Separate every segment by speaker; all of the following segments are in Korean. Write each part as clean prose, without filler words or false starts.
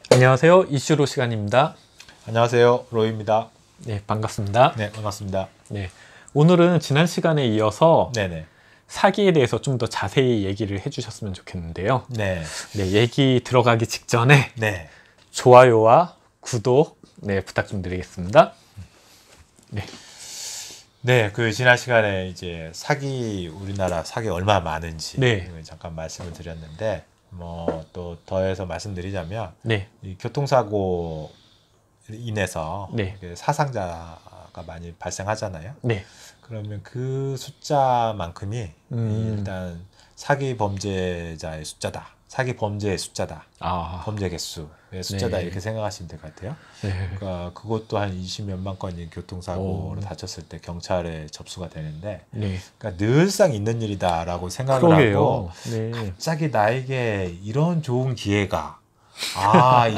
Speaker 1: 안녕하세요. 이슈로 시간입니다.
Speaker 2: 안녕하세요. 로이입니다.
Speaker 1: 네, 반갑습니다.
Speaker 2: 네, 반갑습니다.
Speaker 1: 네, 오늘은 지난 시간에 이어서
Speaker 2: 네네.
Speaker 1: 사기에 대해서 좀 더 자세히 얘기를 해주셨으면 좋겠는데요.
Speaker 2: 네.
Speaker 1: 네, 얘기 들어가기 직전에
Speaker 2: 네.
Speaker 1: 좋아요와 구독 부탁 좀 드리겠습니다. 네,
Speaker 2: 네, 지난 시간에 이제 우리나라 사기 얼마나 많은지
Speaker 1: 네.
Speaker 2: 잠깐 말씀을 드렸는데, 또 더해서 말씀드리자면,
Speaker 1: 네,
Speaker 2: 이 교통사고 인해서
Speaker 1: 네.
Speaker 2: 이게 사상자가 많이 발생하잖아요.
Speaker 1: 네,
Speaker 2: 그러면 그 숫자만큼이 일단 사기 범죄자의 숫자다. 사기 범죄의 숫자다. 범죄 개수의 숫자다.
Speaker 1: 네.
Speaker 2: 이렇게 생각하시면 될 것 같아요.
Speaker 1: 네,
Speaker 2: 그러니까 그것도 한 20몇만 건이 교통사고로 다쳤을 때 경찰에 접수가 되는데,
Speaker 1: 네.
Speaker 2: 그러니까 늘상 있는 일이다라고 생각을
Speaker 1: 그러게요.
Speaker 2: 하고
Speaker 1: 네,
Speaker 2: 갑자기 나에게 이런 좋은 기회가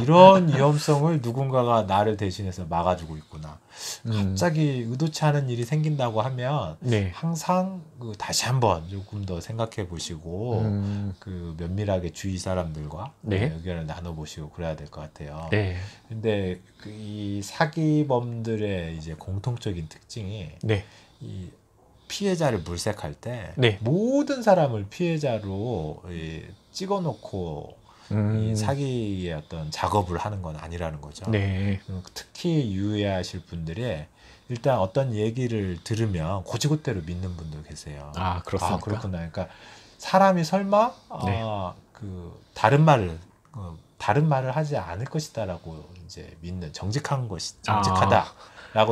Speaker 2: 이런 위험성을 누군가가 나를 대신해서 막아주고 있구나. 갑자기 의도치 않은 일이 생긴다고 하면
Speaker 1: 네,
Speaker 2: 항상 다시 한번 조금 더 생각해 보시고 면밀하게 주위 사람들과
Speaker 1: 네.
Speaker 2: 의견을 나눠 보시고 그래야 될 것 같아요.
Speaker 1: 네,
Speaker 2: 근데 이 사기범들의 이제 공통적인 특징이
Speaker 1: 네,
Speaker 2: 이 피해자를 물색할 때
Speaker 1: 네.
Speaker 2: 모든 사람을 피해자로 찍어놓고 이 사기의 어떤 작업을 하는 건 아니라는 거죠.
Speaker 1: 네,
Speaker 2: 특히 유의하실 분들이 일단 어떤 얘기를 들으면 곧이곧대로 믿는 분도 계세요.
Speaker 1: 그렇습니까?
Speaker 2: 그렇구나. 그러니까 사람이 설마
Speaker 1: 네.
Speaker 2: 다른 말을 하지 않을 것이다라고 이제 믿는 정직하다라고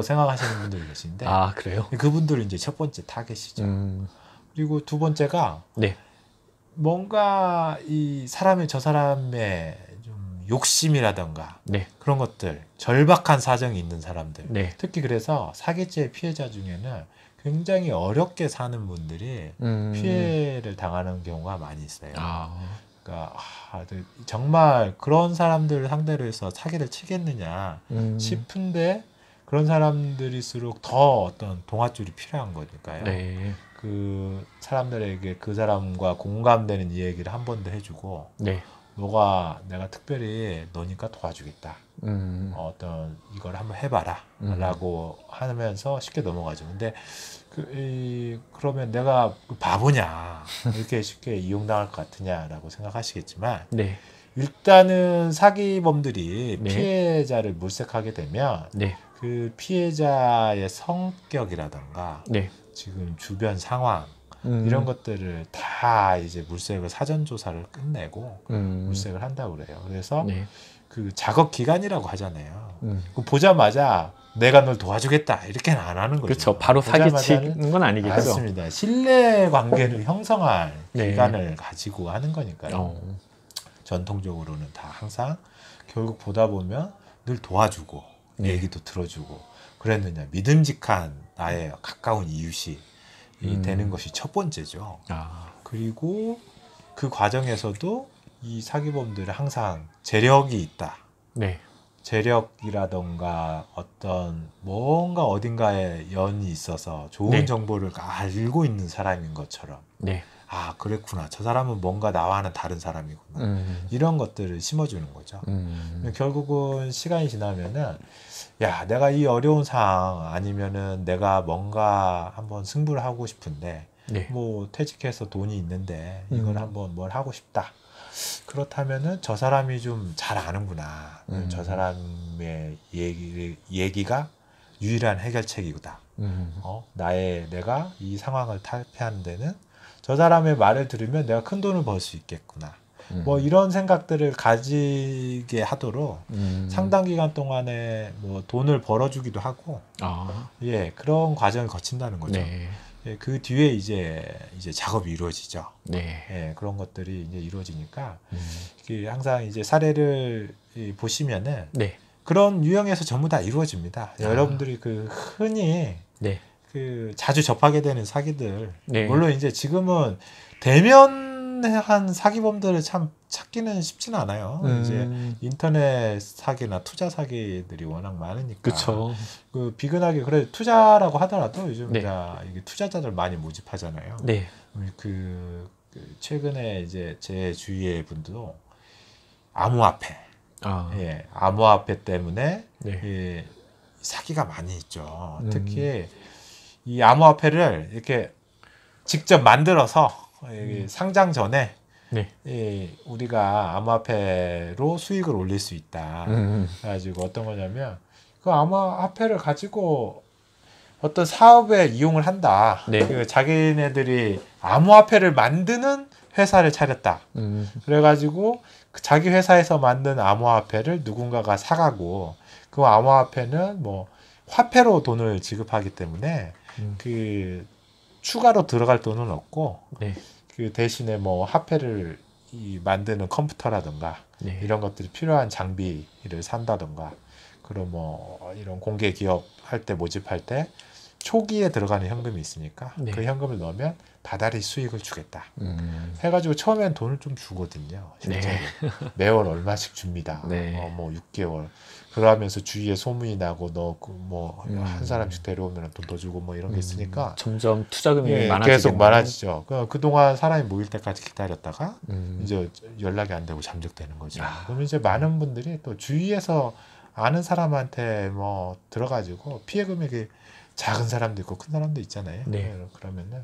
Speaker 2: 생각하시는 분들이 계신데,
Speaker 1: 그래요?
Speaker 2: 그분들은 이제 첫 번째 타겟이죠. 그리고 두 번째가
Speaker 1: 네,
Speaker 2: 뭔가 저 사람의 좀 욕심이라던가
Speaker 1: 네,
Speaker 2: 그런 것들, 절박한 사정이 있는 사람들,
Speaker 1: 네.
Speaker 2: 특히 그래서 사기죄 피해자 중에는 굉장히 어렵게 사는 분들이 피해를 당하는 경우가 많이 있어요. 그러니까 정말 그런 사람들을 상대로 해서 사기를 치겠느냐 싶은데, 그런 사람들일수록 더 어떤 동아줄이 필요한 거니까요.
Speaker 1: 네,
Speaker 2: 그 사람들에게 그 사람과 공감되는 이야기를 한 번 더 해주고,
Speaker 1: 네.
Speaker 2: 내가 특별히 너니까 도와주겠다. 어떤 이걸 한번 해봐라 라고 하면서 쉽게 넘어가죠. 근데 그러면 내가 바보냐, 이렇게 쉽게 이용당할 것 같으냐라고 생각하시겠지만,
Speaker 1: 네,
Speaker 2: 일단은 사기범들이
Speaker 1: 네.
Speaker 2: 피해자를 물색하게 되면
Speaker 1: 네,
Speaker 2: 그 피해자의 성격이라던가
Speaker 1: 네.
Speaker 2: 지금 주변 상황 이런 것들을 다 이제 사전 조사를 끝내고 물색을 한다고 그래요. 그래서
Speaker 1: 네,
Speaker 2: 그 작업 기간이라고 하잖아요. 보자마자 내가 널 도와주겠다 이렇게는 안 하는 거죠.
Speaker 1: 그렇죠. 바로 사기치는 건 아니겠죠.
Speaker 2: 맞습니다. 신뢰 관계를 형성할
Speaker 1: 네.
Speaker 2: 기간을 가지고 하는 거니까요. 전통적으로는 다 항상 결국 보다 보면 늘 도와주고
Speaker 1: 네.
Speaker 2: 얘기도 들어주고 그랬느냐, 믿음직한 나의 가까운 이웃이 되는 것이 첫 번째죠. 그리고 그 과정에서도 이 사기범들은 항상 재력이 있다.
Speaker 1: 네,
Speaker 2: 재력이라던가 어떤 뭔가 어딘가에 연이 있어서 좋은
Speaker 1: 네.
Speaker 2: 정보를 알고 있는 사람인 것처럼,
Speaker 1: 네.
Speaker 2: 그랬구나, 저 사람은 뭔가 나와는 다른 사람이구나, 이런 것들을 심어주는 거죠. 결국은 시간이 지나면은 내가 이 어려운 상황, 아니면은 내가 뭔가 한번 승부를 하고 싶은데,
Speaker 1: 네.
Speaker 2: 퇴직해서 돈이 있는데 이걸 한번 뭘 하고 싶다. 그렇다면은 저 사람이 좀 잘 아는구나. 저 사람의 얘기가 유일한 해결책이구나. 내가 이 상황을 탈피하는 데는 저 사람의 말을 들으면 내가 큰 돈을 벌 수 있겠구나. 이런 생각들을 가지게 하도록 상당 기간 동안에 돈을 벌어주기도 하고, 그런 과정을 거친다는 거죠.
Speaker 1: 네.
Speaker 2: 그 뒤에 이제 작업이 이루어지죠.
Speaker 1: 네.
Speaker 2: 그런 것들이 이제 이루어지니까 항상 이제 사례를 보시면은
Speaker 1: 네.
Speaker 2: 그런 유형에서 전부 다 이루어집니다. 여러분들이 흔히
Speaker 1: 네.
Speaker 2: 자주 접하게 되는 사기들,
Speaker 1: 네.
Speaker 2: 물론 이제 지금은 대면한 사기범들을 참 찾기는 쉽지는 않아요. 이제 인터넷 사기나 투자 사기들이 워낙 많으니까.
Speaker 1: 그렇죠.
Speaker 2: 비근하게 투자라고 하더라도 요즘 이게 투자자들 많이 모집하잖아요.
Speaker 1: 네.
Speaker 2: 최근에 이제 제 주위의 분도 암호화폐
Speaker 1: 아,
Speaker 2: 예, 암호화폐 때문에
Speaker 1: 네.
Speaker 2: 예, 사기가 많이 있죠. 특히 이 암호화폐를 이렇게 직접 만들어서 상장 전에
Speaker 1: 네.
Speaker 2: 우리가 암호화폐로 수익을 올릴 수 있다. 그래가지고 어떤 거냐면 그 암호화폐를 가지고 어떤 사업에 이용을 한다.
Speaker 1: 네.
Speaker 2: 그 자기네들이 암호화폐를 만드는 회사를 차렸다. 그래가지고 그 자기 회사에서 만든 암호화폐를 누군가가 사가고 그 암호화폐는 뭐 화폐로 돈을 지급하기 때문에 그 추가로 들어갈 돈은 없고
Speaker 1: 네.
Speaker 2: 그 대신에 뭐 화폐를 만드는 컴퓨터라든가
Speaker 1: 네.
Speaker 2: 이런 것들이 필요한 장비를 산다든가 그런 뭐 이런 공개 기업 할 때 모집할 때 초기에 들어가는 현금이 있으니까
Speaker 1: 네.
Speaker 2: 그 현금을 넣으면 다달이 수익을 주겠다. 해가지고 처음엔 돈을 좀 주거든요. 실제로 매월 얼마씩 줍니다.
Speaker 1: 네.
Speaker 2: 뭐 6개월. 그러면서 주위에 소문이 나고 너 뭐 한 사람씩 데려오면 돈 더 주고 뭐 이런 게 있으니까
Speaker 1: 점점 투자금이
Speaker 2: 예,
Speaker 1: 많아지겠네요.
Speaker 2: 계속 많아지죠. 그동안 사람이 모일 때까지 기다렸다가 이제 연락이 안 되고 잠적되는 거죠. 그럼 이제 많은 분들이 또 주위에서 아는 사람한테 뭐 들어가지고 피해 금액이 작은 사람도 있고 큰 사람도 있잖아요.
Speaker 1: 네.
Speaker 2: 그러면은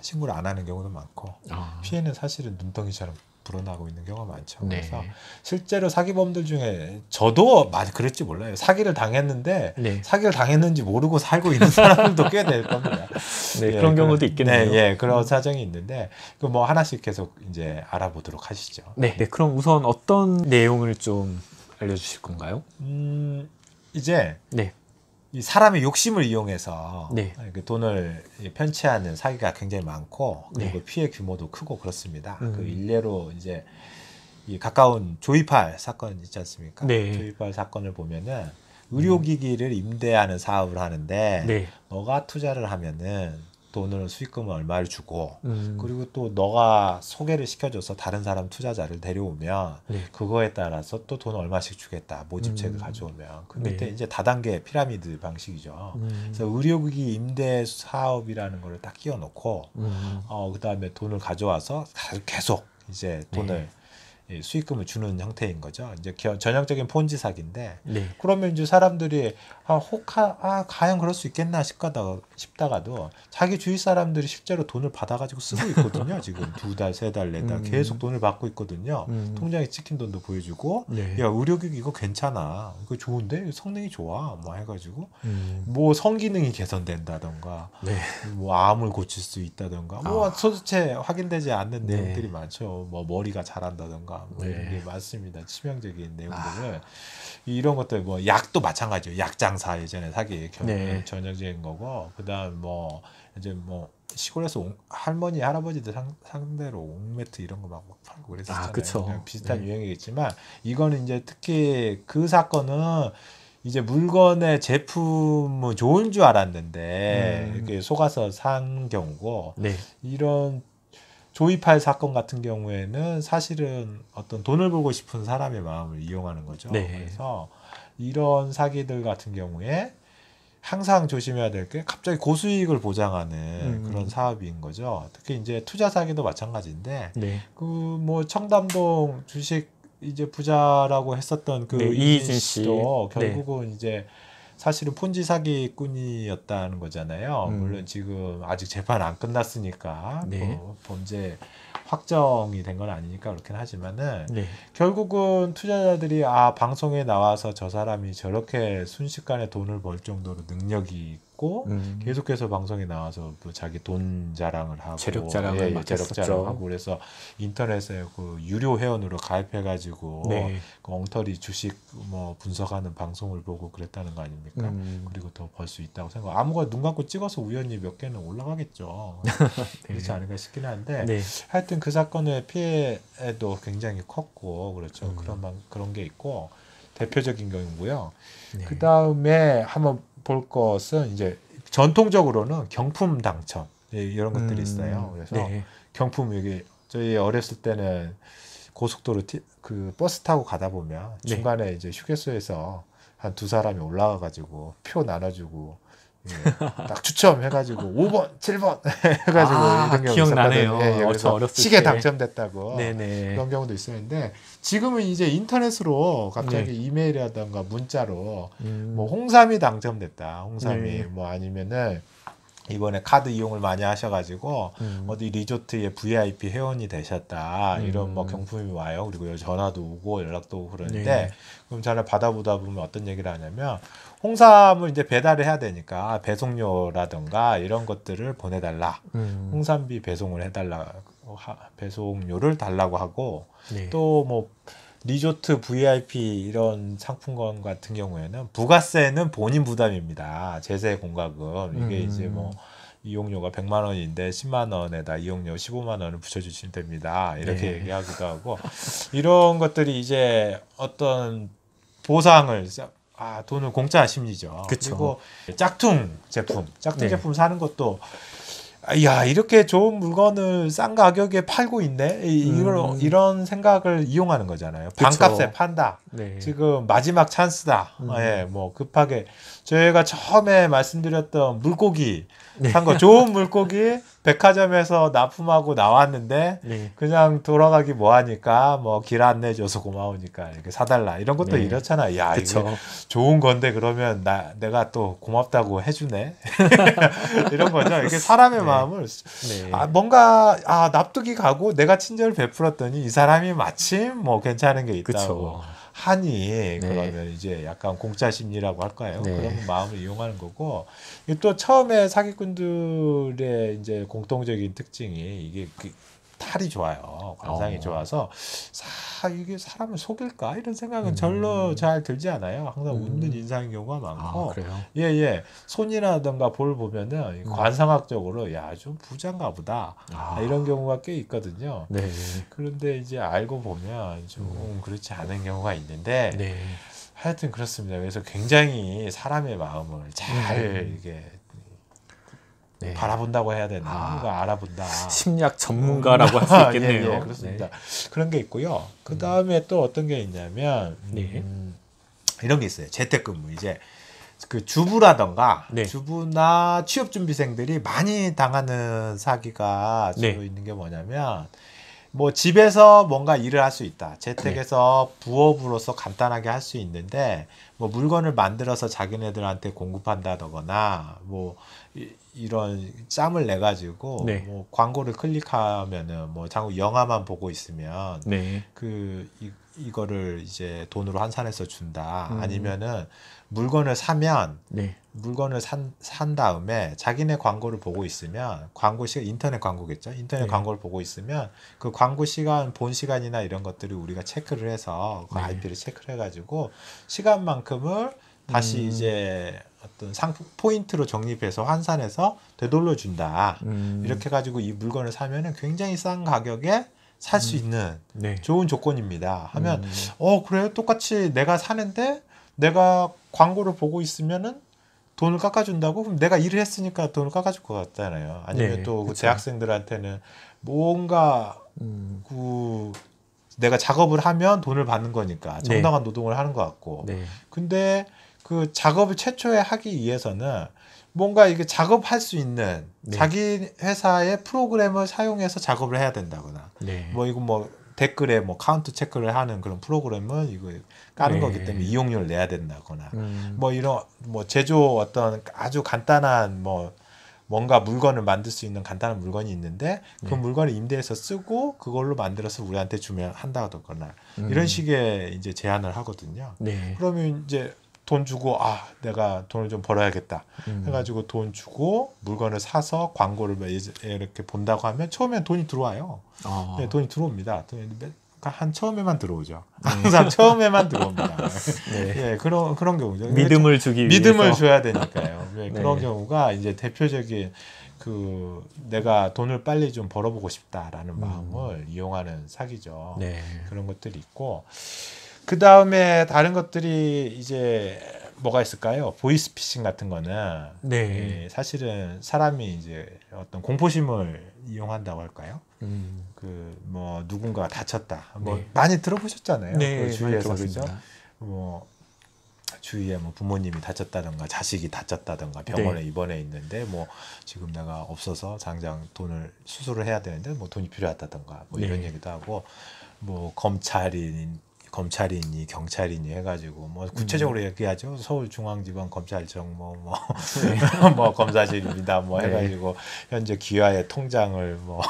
Speaker 2: 신고를 안 하는 경우도 많고 피해는 사실은 눈덩이처럼 불어나고 있는 경우가 많죠.
Speaker 1: 네.
Speaker 2: 그래서 실제로 사기범들 중에 저도 많이 그랬지 몰라요. 사기를 당했는데
Speaker 1: 네.
Speaker 2: 사기를 당했는지 모르고 살고 있는 사람들도 꽤 될 겁니다.
Speaker 1: 네,
Speaker 2: 예,
Speaker 1: 그런 경우도 있겠네요.
Speaker 2: 네, 예, 그런 사정이 있는데 그 뭐 하나씩 계속 이제 알아보도록 하시죠.
Speaker 1: 네. 네, 그럼 우선 어떤 내용을 좀 알려주실 건가요?
Speaker 2: 이제
Speaker 1: 네.
Speaker 2: 이 사람의 욕심을 이용해서
Speaker 1: 네.
Speaker 2: 그 돈을 편취하는 사기가 굉장히 많고 그리고
Speaker 1: 네.
Speaker 2: 피해 규모도 크고 그렇습니다. 그 일례로 이제 이 가까운 조이팔 사건 있지 않습니까?
Speaker 1: 네.
Speaker 2: 조이팔 사건을 보면은 의료기기를 임대하는 사업을 하는데
Speaker 1: 네.
Speaker 2: 너가 투자를 하면은 돈을 수익금을 얼마를 주고
Speaker 1: 음.
Speaker 2: 그리고 또 너가 소개를 시켜줘서 다른 사람 투자자를 데려오면
Speaker 1: 네.
Speaker 2: 그거에 따라서 또 돈 얼마씩 주겠다 모집책을 가져오면 그 밑에
Speaker 1: 네.
Speaker 2: 이제 다단계 피라미드 방식이죠. 그래서 의료기기 임대 사업이라는 거를 딱 끼워놓고 그 다음에 돈을 가져와서 계속 이제 돈을 예, 수익금을 주는 형태인 거죠. 이제 전형적인 폰지 사기인데
Speaker 1: 네.
Speaker 2: 그러면 이제 사람들이 과연 그럴 수 있겠나 싶다가도 자기 주위 사람들이 실제로 돈을 받아가지고 쓰고 있거든요. 지금 2달, 3달, 4달 계속 돈을 받고 있거든요. 통장에 찍힌 돈도 보여주고
Speaker 1: 네.
Speaker 2: 야 의료기기 이거 괜찮아, 이거 좋은데 성능이 좋아, 뭐 해가지고 뭐 성기능이 개선된다던가
Speaker 1: 네.
Speaker 2: 뭐 암을 고칠 수 있다던가 뭐 도대체 확인되지 않는
Speaker 1: 네.
Speaker 2: 내용들이 많죠. 뭐 머리가 자란다던가 뭐 이런
Speaker 1: 네.
Speaker 2: 게 많습니다. 치명적인 내용들을 이런 것들 뭐 약도 마찬가지예요. 약 장사 예전에 사기
Speaker 1: 네.
Speaker 2: 전형적인 거고 그다음 뭐 이제 뭐 시골에서 할머니 할아버지들 상대로 옥매트 이런 거 막 팔고 그랬었잖아요.
Speaker 1: 그쵸.
Speaker 2: 그냥 비슷한
Speaker 1: 네.
Speaker 2: 유행이겠지만 이거는 이제 특히 그 사건은 이제 물건의 제품은 좋은 줄 알았는데 이렇게 속아서 산 경우고
Speaker 1: 네.
Speaker 2: 이런 조이팔 사건 같은 경우에는 사실은 어떤 돈을 벌고 싶은 사람의 마음을 이용하는 거죠.
Speaker 1: 네.
Speaker 2: 그래서 이런 사기들 같은 경우에 항상 조심해야 될 게 갑자기 고수익을 보장하는 그런 사업인 거죠. 특히 이제 투자 사기도 마찬가지인데
Speaker 1: 네.
Speaker 2: 그 뭐 청담동 주식 이제 부자라고 했었던 그
Speaker 1: 네,
Speaker 2: 이희진 씨도
Speaker 1: 네.
Speaker 2: 결국은 이제 사실은 폰지 사기꾼이었다는 거잖아요. 물론 지금 아직 재판 안 끝났으니까
Speaker 1: 네.
Speaker 2: 뭐 범죄 확정이 된 건 아니니까 그렇긴 하지만은
Speaker 1: 네.
Speaker 2: 결국은 투자자들이 방송에 나와서 저 사람이 저렇게 순식간에 돈을 벌 정도로 능력이 있고 계속해서 방송에 나와서 또 자기 돈 자랑을 하고
Speaker 1: 재력 자랑을 막
Speaker 2: 재력
Speaker 1: 했었죠.
Speaker 2: 자랑하고 그래서 인터넷에 그 유료 회원으로 가입해가지고
Speaker 1: 네.
Speaker 2: 그 엉터리 주식 뭐 분석하는 방송을 보고 그랬다는 거 아닙니까? 그리고 더 벌 수 있다고 생각. 아무거나 눈 감고 찍어서 우연히 몇 개는 올라가겠죠. 그렇지 않을까 싶긴 한데
Speaker 1: 네.
Speaker 2: 하여튼 그 사건의 피해도 굉장히 컸고 그렇죠. 그런 게 있고 대표적인 경우고요.
Speaker 1: 네.
Speaker 2: 그 다음에 한번 볼 것은 이제 전통적으로는 경품 당첨 이런 것들이 있어요. 그래서
Speaker 1: 네.
Speaker 2: 경품 여기 저희 어렸을 때는 고속도로 그 버스 타고 가다 보면
Speaker 1: 네.
Speaker 2: 중간에 이제 휴게소에서 한 2사람이 올라가 가지고 표 나눠주고 딱 추첨해가지고 5번, 7번 해가지고 이런 경우
Speaker 1: 기억나네요.
Speaker 2: 있었거든요. 예, 그래서
Speaker 1: 어렸을
Speaker 2: 시계
Speaker 1: 때.
Speaker 2: 당첨됐다고
Speaker 1: 네네.
Speaker 2: 그런 경우도 있었는데 지금은 이제 인터넷으로 갑자기 이메일이라던가 문자로 뭐 홍삼이 당첨됐다. 홍삼이
Speaker 1: 네.
Speaker 2: 뭐 아니면은 이번에 카드 이용을 많이 하셔가지고 어디 리조트에 VIP 회원이 되셨다 이런 뭐 경품이 와요. 그리고 전화도 오고 연락도 오고 그러는데
Speaker 1: 네.
Speaker 2: 그럼 잘 받아보다 보면 어떤 얘기를 하냐면 홍삼을 이제 배달을 해야 되니까 배송료라든가 이런 것들을 보내달라. 홍삼비 배송을 해달라. 배송료를 달라고 하고
Speaker 1: 네.
Speaker 2: 또 뭐 리조트 VIP 이런 상품권 같은 경우에는 부가세는 본인 부담입니다. 제세 공과금 이게 이제 뭐 이용료가 100만 원인데 10만 원에다 이용료 15만 원을 붙여주시면 됩니다. 이렇게
Speaker 1: 네.
Speaker 2: 얘기하기도 하고 이런 것들이 이제 어떤 보상을 돈을 공짜 심리죠.
Speaker 1: 그쵸.
Speaker 2: 그리고 짝퉁 제품
Speaker 1: 네.
Speaker 2: 사는 것도 야 이렇게 좋은 물건을 싼 가격에 팔고 있네 이런 생각을 이용하는 거잖아요.
Speaker 1: 그쵸.
Speaker 2: 반값에 판다.
Speaker 1: 네.
Speaker 2: 지금 마지막 찬스다. 예, 뭐 급하게 저희가 처음에 말씀드렸던 물고기 산 거 좋은 물고기 백화점에서 납품하고 나왔는데
Speaker 1: 네.
Speaker 2: 그냥 돌아가기 뭐하니까 뭐 길 안내줘서 고마우니까 이렇게 사달라 이런 것도
Speaker 1: 네.
Speaker 2: 이렇잖아. 야
Speaker 1: 그쵸.
Speaker 2: 이게 좋은 건데 그러면 내가 또 고맙다고 해주네 이런 거죠. 이렇게 사람의
Speaker 1: 네.
Speaker 2: 마음을
Speaker 1: 네.
Speaker 2: 뭔가 납득이 가고 내가 친절을 베풀었더니 이 사람이 마침 뭐 괜찮은 게 있다고
Speaker 1: 그쵸.
Speaker 2: 하니 그러면 이제 약간 공짜 심리라고 할까요?
Speaker 1: 네.
Speaker 2: 그런 마음을 이용하는 거고 또 처음에 사기꾼들의 이제 공통적인 특징이 이게 탈이 좋아요. 관상이 좋아서 이게 사람을 속일까 이런 생각은 절로 잘 들지 않아요. 항상 웃는 인상인 경우가 많고
Speaker 1: 그래요?
Speaker 2: 예. 손이라든가 볼 보면은 관상학적으로 야 좀 부자인가 보다 이런 경우가 꽤 있거든요.
Speaker 1: 네.
Speaker 2: 그런데 이제 알고 보면 좀 그렇지 않은 경우가 있는데
Speaker 1: 네.
Speaker 2: 하여튼 그렇습니다. 그래서 굉장히 사람의 마음을 잘 이게
Speaker 1: 네.
Speaker 2: 바라본다고 해야 되나? 뭔가 알아본다.
Speaker 1: 심리학 전문가라고 할 수 있겠네요.
Speaker 2: 예, 그렇습니다. 그런 게 있고요. 그 다음에 또 어떤 게 있냐면 이런 게 있어요. 재택근무 이제 그 주부라던가 주부나 취업준비생들이 많이 당하는 사기가 주로 있는 게 뭐냐면 뭐 집에서 뭔가 일을 할 수 있다. 재택에서 부업으로서 간단하게 할 수 있는데 뭐 물건을 만들어서 자기네들한테 공급한다거나 뭐 이런 짬을 내 가지고 뭐 광고를 클릭하면은 뭐 자꾸 영화만 보고 있으면 이거를 이제 돈으로 환산해서 준다. 아니면은 물건을 사면 물건을 산 다음에 자기네 광고를 보고 있으면 광고 시간 인터넷 광고겠죠. 인터넷 광고를 보고 있으면 그 광고 시간 본 시간이나 이런 것들을 우리가 체크를 해서 그 IP를 체크를 해가지고 시간만큼을 다시 이제 어떤 상품 포인트로 적립해서 환산해서 되돌려 준다. 이렇게 가지고 이 물건을 사면은 굉장히 싼 가격에 살 수 있는 좋은 조건입니다. 하면 그래요? 똑같이 내가 사는데 내가 광고를 보고 있으면은 돈을 깎아준다고? 그럼 내가 일을 했으니까 돈을 깎아줄 것 같잖아요. 아니면 또 그 대학생들한테는 뭔가 내가 작업을 하면 돈을 받는 거니까 정당한 노동을 하는 것 같고. 근데 그 작업을 최초에 하기 위해서는 뭔가 이게 작업할 수 있는 자기 회사의 프로그램을 사용해서 작업을 해야 된다거나 뭐 이거 뭐 댓글에 뭐 카운트 체크를 하는 그런 프로그램은 이거 까는 거기 때문에 이용료를 내야 된다거나 뭐 이런 뭐 제조 어떤 아주 간단한 뭐 뭔가 물건을 만들 수 있는 간단한 물건이 있는데 그 물건을 임대해서 쓰고 그걸로 만들어서 우리한테 주면 한다거나 이런 식의 이제 제안을 하거든요. 그러면 이제 돈 주고 내가 돈을 좀 벌어야겠다 해가지고 돈 주고 물건을 사서 광고를 이렇게 본다고 하면 처음엔 돈이 들어와요. 돈이 들어옵니다. 한 처음에만 들어오죠. 항상 처음에만 들어옵니다. 그런 경우죠.
Speaker 1: 믿음을 주기 위해서
Speaker 2: 믿음을 줘야 되니까요. 그런 경우가 이제 대표적인 내가 돈을 빨리 좀 벌어보고 싶다라는 마음을 이용하는 사기죠. 그런 것들이 있고. 그 다음에 다른 것들이 이제 뭐가 있을까요? 보이스피싱 같은 거는 사실은 사람이 이제 어떤 공포심을 이용한다고 할까요? 뭐 누군가가 다쳤다. 뭐 많이 들어보셨잖아요. 그 주위에서 그죠? 뭐 주위에 뭐 부모님이 다쳤다든가 자식이 다쳤다든가 병원에 입원해 있는데 뭐 지금 내가 없어서 당장 돈을 수술을 해야 되는데 뭐 돈이 필요하다든가 뭐 이런 얘기도 하고 뭐 검찰이니 경찰이니 해가지고 뭐 구체적으로 얘기하죠. 서울중앙지방검찰청 뭐 검사실입니다. 뭐 해가지고 현재 귀하의 통장을 뭐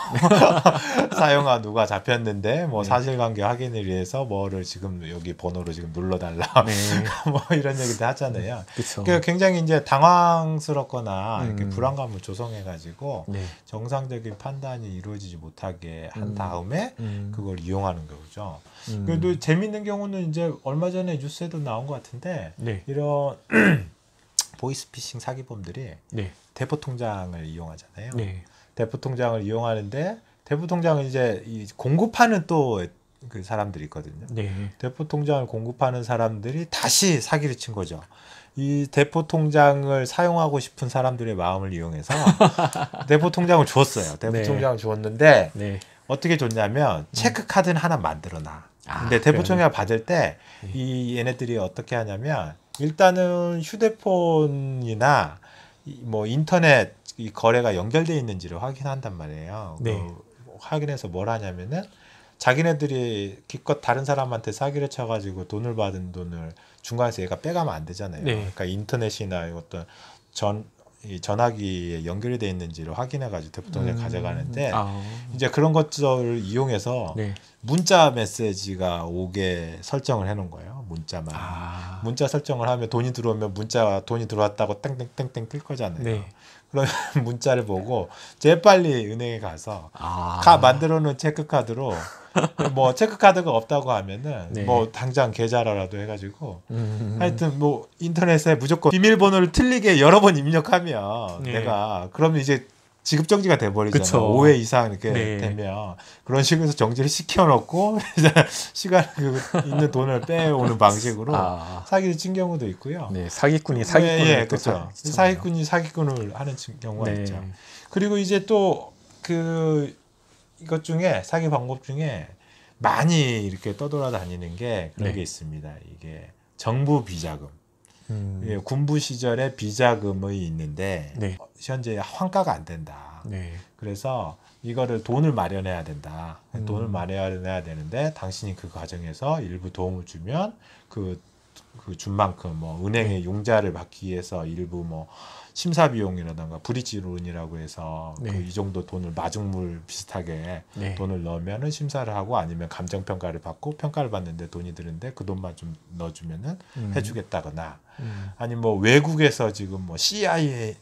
Speaker 2: 사용한 누가 잡혔는데 뭐 사실관계 확인을 위해서 뭐를 지금 여기 번호로 지금 눌러달라 뭐 이런 얘기도 하잖아요. 그러니까 굉장히 이제 당황스럽거나 이렇게 불안감을 조성해가지고 정상적인 판단이 이루어지지 못하게 한 다음에 그걸 이용하는 거죠. 그래도 재밌는 경우는 이제 얼마 전에 뉴스에도 나온 것 같은데 이런 보이스피싱 사기범들이 대포 통장을 이용하잖아요. 대포 통장을 이용하는데 대포 통장을 이제 공급하는 또 그 사람들이 있거든요. 대포 통장을 공급하는 사람들이 다시 사기를 친 거죠. 이 대포 통장을 사용하고 싶은 사람들의 마음을 이용해서 대포 통장을 줬어요. 대포 통장을 줬는데 어떻게 줬냐면 체크카드는 하나 만들어놔. 근데 대포 통장을 받을 때 이 얘네들이 어떻게 하냐면 일단은 휴대폰이나 뭐 인터넷 이 거래가 연결돼 있는지를 확인한단 말이에요. 확인해서 뭘 하냐면은 자기네들이 기껏 다른 사람한테 사기를 쳐가지고 돈을 받은 돈을 중간에서 얘가 빼가면 안 되잖아요. 그러니까 인터넷이나 어떤 전화기에 연결이 돼 있는지를 확인해가지고 대포 통장을 가져가는데 이제 그런 것들을 이용해서 문자 메시지가 오게 설정을 해놓은 거예요. 문자만. 문자 설정을 하면 돈이 들어오면 문자가 돈이 들어왔다고 땡땡땡땡 뜰 거잖아요. 그러면 문자를 보고 재빨리 은행에 가서 만들어 놓은 체크카드로 뭐 체크카드가 없다고 하면은 뭐 당장 계좌라도 해가지고 하여튼 뭐 인터넷에 무조건 비밀번호를 틀리게 여러 번 입력하면 내가 그러면 이제 지급정지가 돼버리잖아요. 5회 이상 이렇게 되면 그런 식으로 해서 정지를 시켜놓고 시간 있는 돈을 빼오는 방식으로 사기를 친 경우도 있고요.
Speaker 1: 사기꾼이 사기꾼을
Speaker 2: 그렇죠. 사기꾼이 사기꾼을 하는 경우가 있죠. 그리고 이제 또 이것 중에 사기 방법 중에 많이 이렇게 떠돌아다니는 게 그런 게 있습니다. 이게 정부 비자금. 군부 시절에 비자금이 있는데 현재 환가가 안 된다. 그래서 이거를 돈을 마련해야 된다. 돈을 마련해야 되는데 당신이 그 과정에서 일부 도움을 주면 그 준 만큼 뭐 은행의 융자를 받기 위해서 일부 뭐 심사 비용이라든가 브릿지론이라고 해서 이 정도 돈을 마중물 비슷하게 돈을 넣으면은 심사를 하고 아니면 감정 평가를 받고 평가를 받는데 돈이 드는데 그 돈만 좀 넣어주면은 해주겠다거나 아니 뭐 외국에서 지금 뭐 CIA에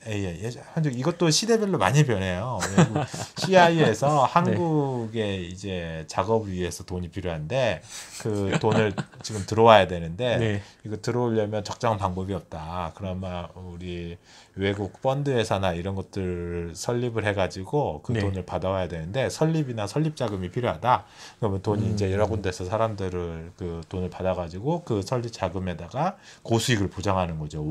Speaker 2: 현재 이것도 시대별로 많이 변해요. 외국 CIA에서 한국에 이제 작업을 위해서 돈이 필요한데 그 돈을 지금 들어와야 되는데 이거 들어오려면 적정한 방법이 없다. 그러면 우리 외국 펀드 회사나 이런 것들 설립을 해가지고 그 돈을 받아와야 되는데 설립이나 설립 자금이 필요하다. 그러면 돈이 이제 여러 군데서 사람들을 그 돈을 받아가지고 그 설립 자금에다가 고수익을 보장하는 거죠.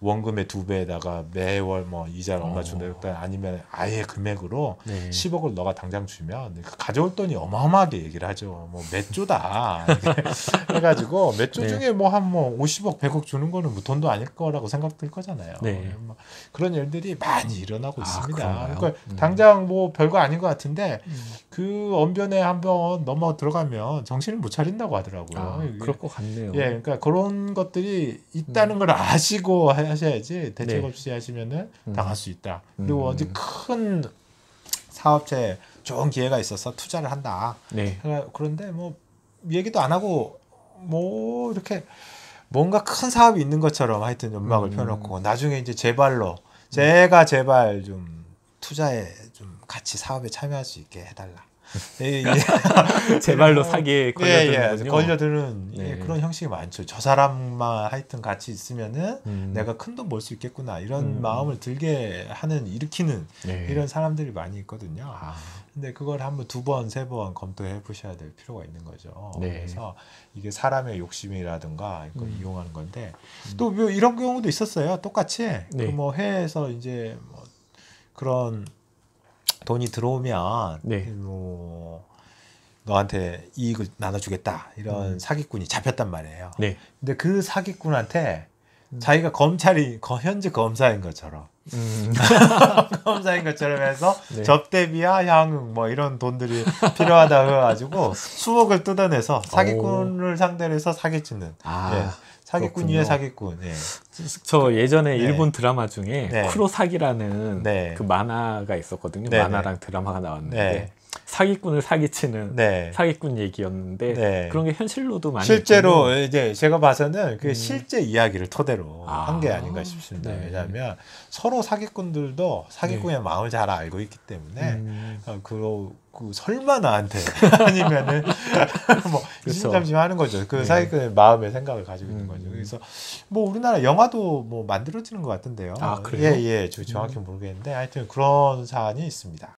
Speaker 2: 원금의 2배에다가 매월 뭐 이자를 얼마 준다 아니면 아예 금액으로 10억을 너가 당장 주면 가져올 돈이 어마어마하게 얘기를 하죠. 뭐 몇 조다 해가지고 몇 조 중에 뭐 한 뭐 50억 100억 주는 거는 뭐 돈도 아닐 거라고 생각될 거잖아요. 뭐 그런 일들이 많이 일어나고 있습니다. 그러니까 당장 뭐 별거 아닌 것 같은데 그 언변에 한번 넘어 들어가면 정신을 못 차린다고 하더라고요.
Speaker 1: 그럴 것 같네요.
Speaker 2: 그러니까 그런 것들이 있다는 걸 아시고 하셔야지 대책 없이 하시면은 당할 수 있다. 그리고 어디 큰 사업체에 좋은 기회가 있어서 투자를 한다. 그런데 뭐 얘기도 안 하고 뭐 이렇게 뭔가 큰 사업이 있는 것처럼 하여튼 연막을 펴놓고 나중에 이제 제발로 제가 제발 좀 투자에 좀 같이 사업에 참여할 수 있게 해달라.
Speaker 1: 제발로 사기에 걸려드는군요.
Speaker 2: 걸려드는 그런 형식이 많죠. 저 사람만 하여튼 같이 있으면은 내가 큰 돈 벌 수 있겠구나 이런 마음을 들게 하는 일으키는 이런 사람들이 많이 있거든요. 근데 그걸 한번 2번, 3번 검토해 보셔야 될 필요가 있는 거죠. 그래서 이게 사람의 욕심이라든가 이걸 이용하는 건데 또 뭐 이런 경우도 있었어요. 똑같이 그 뭐 해외에서 이제 뭐 그런 돈이 들어오면 뭐 너한테 이익을 나눠주겠다 이런 사기꾼이 잡혔단 말이에요.
Speaker 1: 네.
Speaker 2: 근데 그 사기꾼한테 자기가 현재 검사인 것처럼 검사인 것처럼 해서
Speaker 1: 네.
Speaker 2: 접대비야 향응 뭐 이런 돈들이 필요하다고 해가지고 수억을 뜯어내서 사기꾼을 상대로 해서 사기치는 예. 사기꾼 위에 사기꾼. 예.
Speaker 1: 저 예전에
Speaker 2: 네.
Speaker 1: 일본 드라마 중에
Speaker 2: 네.
Speaker 1: 쿠로사기라는
Speaker 2: 네.
Speaker 1: 그 만화가 있었거든요.
Speaker 2: 네.
Speaker 1: 만화랑 드라마가 나왔는데
Speaker 2: 네.
Speaker 1: 사기꾼을 사기치는
Speaker 2: 네.
Speaker 1: 사기꾼 얘기였는데
Speaker 2: 네.
Speaker 1: 그런 게 현실로도 많이
Speaker 2: 실제로
Speaker 1: 있군요.
Speaker 2: 이제 제가 봐서는 그 실제 이야기를 토대로 한 게 아닌가 싶습니다.
Speaker 1: 네.
Speaker 2: 왜냐하면 서로 사기꾼들도 사기꾼의 마음을 잘 알고 있기 때문에 그 설마 나한테 아니면은 뭐 이심점심 거죠. 그
Speaker 1: 네.
Speaker 2: 사기꾼의 마음의 생각을 가지고 있는 거죠. 그래서 뭐 우리나라 영화도 뭐 만들어지는 것 같은데요.
Speaker 1: 아, 그래요?
Speaker 2: 예, 저 정확히 모르겠는데 하여튼 그런 사안이 있습니다.